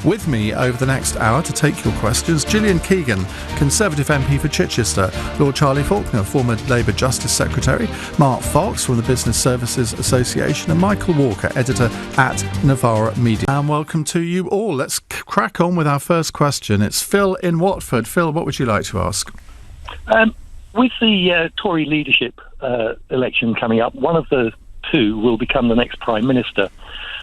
With me over the next hour to take your questions, Gillian Keegan, Conservative MP for Chichester, Lord Charlie Falconer, former Labour Justice Secretary, Mark Fox from the Business Services Association, and Michael Walker, editor at Novara Media. And welcome to you all. Let's crack on with our first question. It's Phil in Watford. Phil, what would you like to ask? With the Tory leadership election coming up, one of the two will become the next Prime Minister.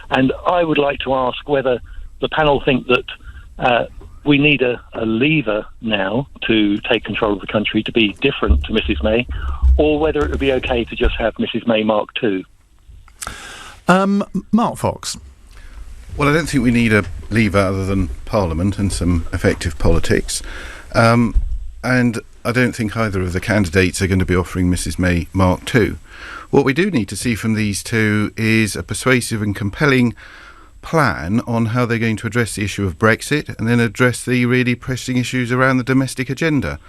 And I would like to ask whether the panel think that we need a leaver now to take control of the country to be different to Mrs May, or whether it would be okay to just have Mrs May Mark II. Mark Fox. Well, I don't think we need a leaver other than Parliament and some effective politics. And I don't think either of the candidates are going to be offering Mrs May Mark II. What we do need to see from these two is a persuasive and compelling plan on how they're going to address the issue of Brexit and then address the really pressing issues around the domestic agenda.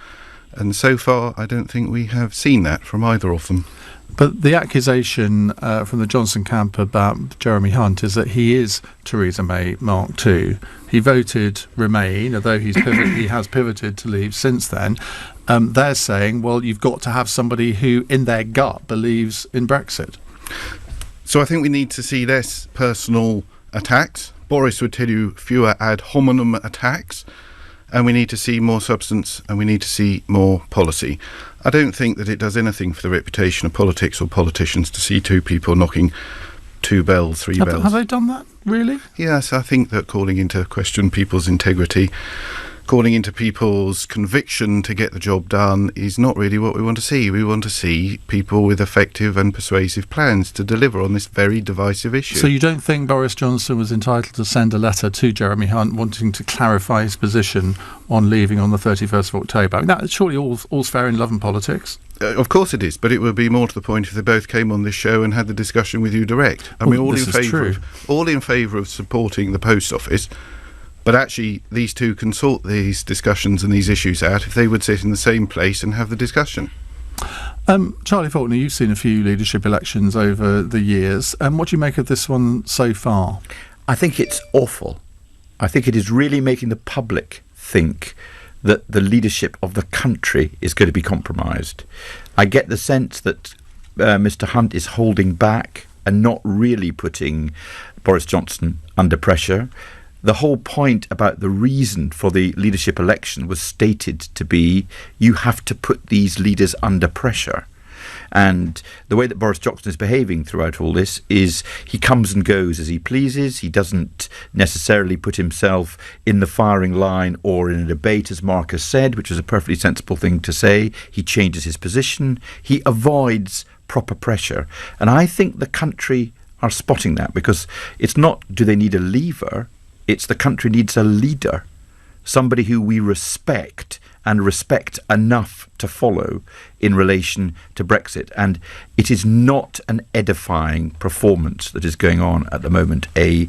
And so far, I don't think we have seen that from either of them. But the accusation from the Johnson camp about Jeremy Hunt is that he is Theresa May Mark II. He voted Remain, although he has pivoted to Leave since then. They're saying, well, you've got to have somebody who, in their gut, believes in Brexit. So I think we need to see less personal attacks. Boris would tell you fewer ad hominem attacks. And we need to see more substance and we need to see more policy. I don't think that it does anything for the reputation of politics or politicians to see two people knocking two bells, three bells. Have they done that, really? Yes, I think that calling into question people's integrity, calling into people's conviction to get the job done is not really what we want to see. We want to see people with effective and persuasive plans to deliver on this very divisive issue. So you don't think Boris Johnson was entitled to send a letter to Jeremy Hunt wanting to clarify his position on leaving on the 31st of October? I mean, that's surely all's fair in love and politics. Of course it is, but it would be more to the point if they both came on this show and had the discussion with you direct. I mean, all in favour of supporting the post office. But actually, these two can sort these discussions and these issues out if they would sit in the same place and have the discussion. Charlie Falconer, you've seen a few leadership elections over the years. What do you make of this one so far? I think it's awful. I think it is really making the public think that the leadership of the country is going to be compromised. I get the sense that Mr Hunt is holding back and not really putting Boris Johnson under pressure. The whole point about the reason for the leadership election was stated to be you have to put these leaders under pressure. And the way that Boris Johnson is behaving throughout all this is he comes and goes as he pleases. He doesn't necessarily put himself in the firing line or in a debate, as Marcus said, which was a perfectly sensible thing to say. He changes his position. He avoids proper pressure. And I think the country are spotting that, because it's not do they need a leaver, it's the country needs a leader, somebody who we respect and respect enough to follow in relation to Brexit. And it is not an edifying performance that is going on at the moment. A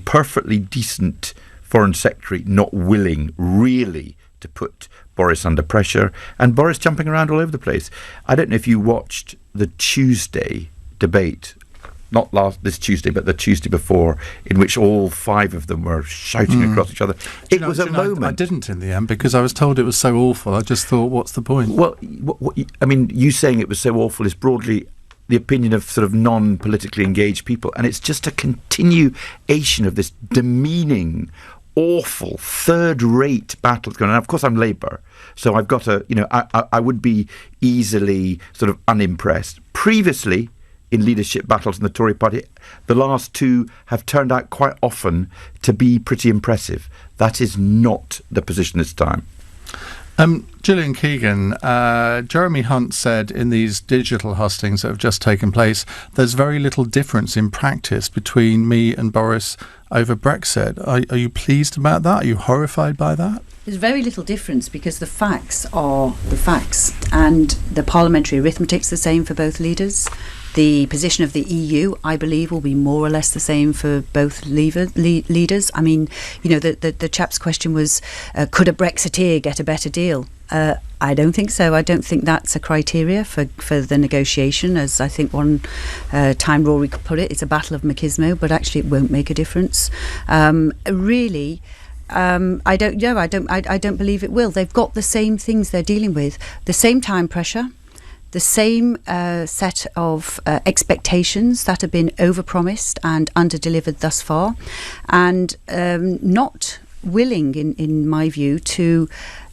perfectly decent Foreign Secretary not willing really to put Boris under pressure, and Boris jumping around all over the place. I don't know if you watched the Tuesday debate, not this Tuesday, but the Tuesday before, in which all five of them were shouting across each other. It was a moment. I didn't in the end, because I was told it was so awful. I just thought, what's the point? Well, I mean, you saying it was so awful is broadly the opinion of sort of non-politically engaged people, and it's just a continuation of this demeaning, awful, third-rate battle going on. And of course, I'm Labour, so I've got to, I would be easily sort of unimpressed. Previously, in leadership battles in the Tory party, the last two have turned out quite often to be pretty impressive. That is not the position this time. Gillian Keegan, Jeremy Hunt said in these digital hustings that have just taken place, there's very little difference in practice between me and Boris over Brexit. Are you pleased about that? Are you horrified by that? There's very little difference, because the facts are the facts, and the parliamentary arithmetic's the same for both leaders. The position of the EU, I believe, will be more or less the same for both leaders. I mean, the chap's question was, could a Brexiteer get a better deal? I don't think so. I don't think that's a criteria for the negotiation. As I think one time Rory could put it, it's a battle of machismo, but actually it won't make a difference. Really, I don't know. I don't believe it will. They've got the same things they're dealing with, the same time pressure, the same set of expectations that have been overpromised and underdelivered thus far, and not willing, in my view, to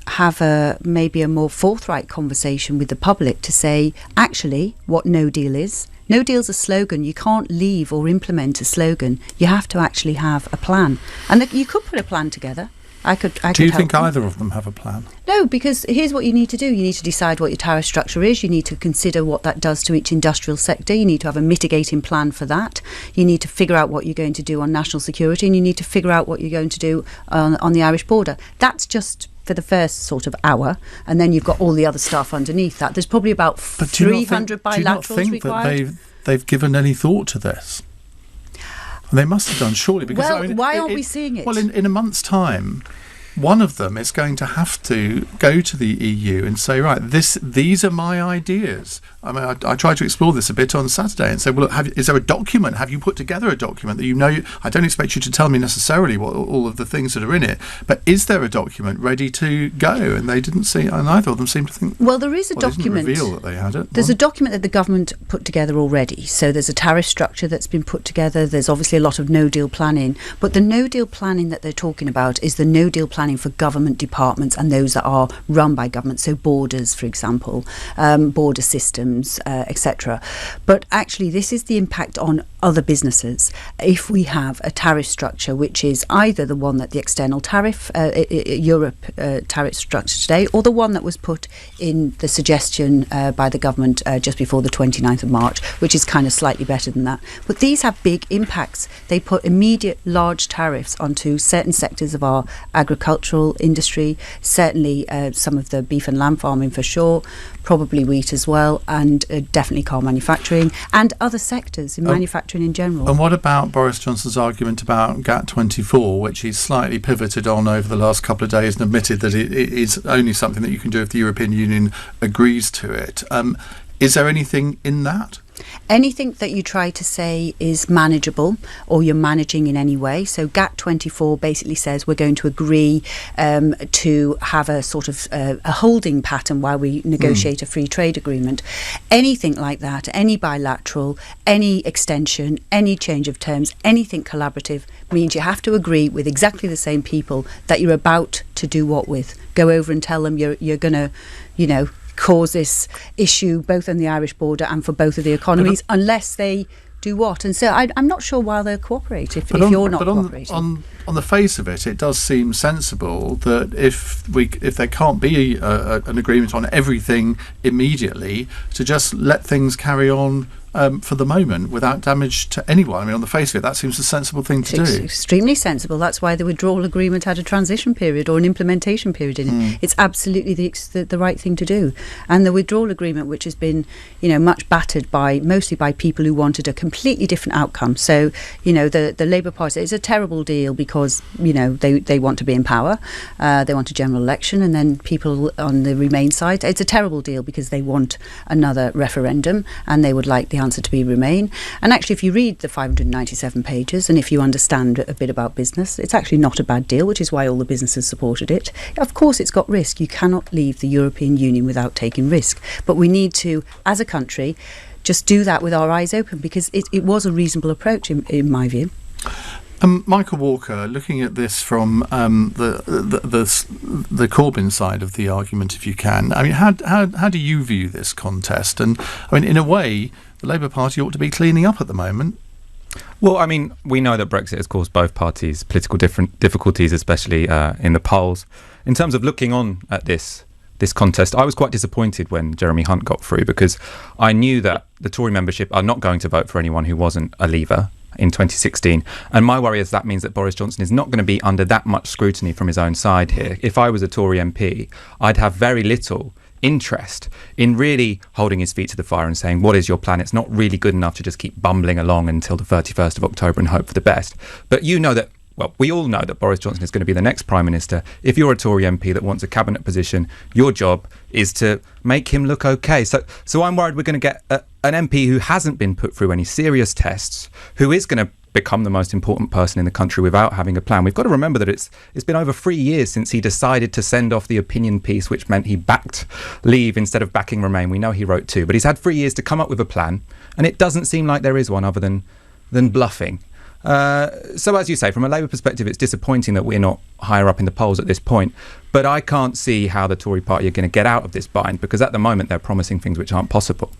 have maybe a more forthright conversation with the public to say actually what no deal is. No deal's a slogan. You can't leave or implement a slogan. You have to actually have a plan. And you could put a plan together. Do you think either of them have a plan? No, because here's what you need to do. You need to decide what your tariff structure is. You need to consider what that does to each industrial sector. You need to have a mitigating plan for that. You need to figure out what you're going to do on national security, and you need to figure out what you're going to do on the Irish border. That's just for the first sort of hour, and then you've got all the other stuff underneath that. There's probably about 300 bilaterals required. Do you not think that they've given any thought to this? And they must have done, surely. Because, well, why aren't we seeing it? Well, in a month's time, one of them is going to have to go to the EU and say, right, these are my ideas. I mean, I tried to explore this a bit on Saturday and say, well, look, is there a document? Have you put together a document that you know? I don't expect you to tell me necessarily what all of the things that are in it, but is there a document ready to go? And they didn't see, and neither of them seemed to think. Well, there is a document. They didn't reveal that they had it. There's a document that the government put together already. So there's a tariff structure that's been put together. There's obviously a lot of no-deal planning, but the no-deal planning that they're talking about is the no-deal planning for government departments and those that are run by government. So borders, for example, border systems, etc. But actually, this is the impact on other businesses. If we have a tariff structure which is either the one that the external tariff, Europe tariff structure today, or the one that was put in the suggestion by the government just before the 29th of March, which is kind of slightly better than that. But these have big impacts. They put immediate large tariffs onto certain sectors of our agricultural industry, certainly some of the beef and lamb farming for sure, probably wheat as well, and definitely car manufacturing and other sectors in manufacturing in general. And what about Boris Johnson's argument about GATT24, which he's slightly pivoted on over the last couple of days and admitted that it is only something that you can do if the European Union agrees to it? Is there anything in that? Anything that you try to say is manageable or you're managing in any way. So GATT24 basically says we're going to agree to have a sort of a holding pattern while we negotiate a free trade agreement. Anything like that, any bilateral, any extension, any change of terms, anything collaborative means you have to agree with exactly the same people that you're about to do what with. Go over and tell them you're going to, cause this issue both on the Irish border and for both of the economies, unless they do what? And so I'm not sure why they'll cooperate if you're not cooperating. On the face of it, it does seem sensible that if there can't be an agreement on everything immediately, to just let things carry on for the moment without damage to anyone. I mean, on the face of it, that seems a sensible thing to do. It's extremely sensible. That's why the withdrawal agreement had a transition period or an implementation period in it. It's absolutely the right thing to do. And the withdrawal agreement, which has been, much battered mostly by people who wanted a completely different outcome. So, the Labour Party, it's a terrible deal because, they want to be in power. They want a general election, and then people on the Remain side, it's a terrible deal because they want another referendum and they would like the answer to be Remain. And actually, if you read the 597 pages and if you understand a bit about business, it's actually not a bad deal, which is why all the businesses supported it. Of course, it's got risk. You cannot leave the European Union without taking risk. But we need to, as a country, just do that with our eyes open because it was a reasonable approach in my view. Michael Walker, looking at this from the Corbyn side of the argument, if you can, I mean, how do you view this contest? And I mean, in a way, the Labour Party ought to be cleaning up at the moment. Well, I mean, we know that Brexit has caused both parties political difficulties, especially in the polls. In terms of looking on at this contest, I was quite disappointed when Jeremy Hunt got through because I knew that the Tory membership are not going to vote for anyone who wasn't a Leaver in 2016. And my worry is that means that Boris Johnson is not going to be under that much scrutiny from his own side here. If I was a Tory MP, I'd have very little interest in really holding his feet to the fire and saying, what is your plan? It's not really good enough to just keep bumbling along until the 31st of October and hope for the best. But we all know that Boris Johnson is going to be the next Prime Minister. If you're a Tory MP that wants a cabinet position, your job is to make him look okay. So I'm worried we're going to get an MP who hasn't been put through any serious tests, who is going to become the most important person in the country without having a plan. We've got to remember that it's been over 3 years since he decided to send off the opinion piece, which meant he backed Leave instead of backing Remain. We know he wrote 2, but he's had 3 years to come up with a plan, and it doesn't seem like there is one other than bluffing. So as you say, from a Labour perspective, it's disappointing that we're not higher up in the polls at this point. But I can't see how the Tory party are going to get out of this bind, because at the moment they're promising things which aren't possible.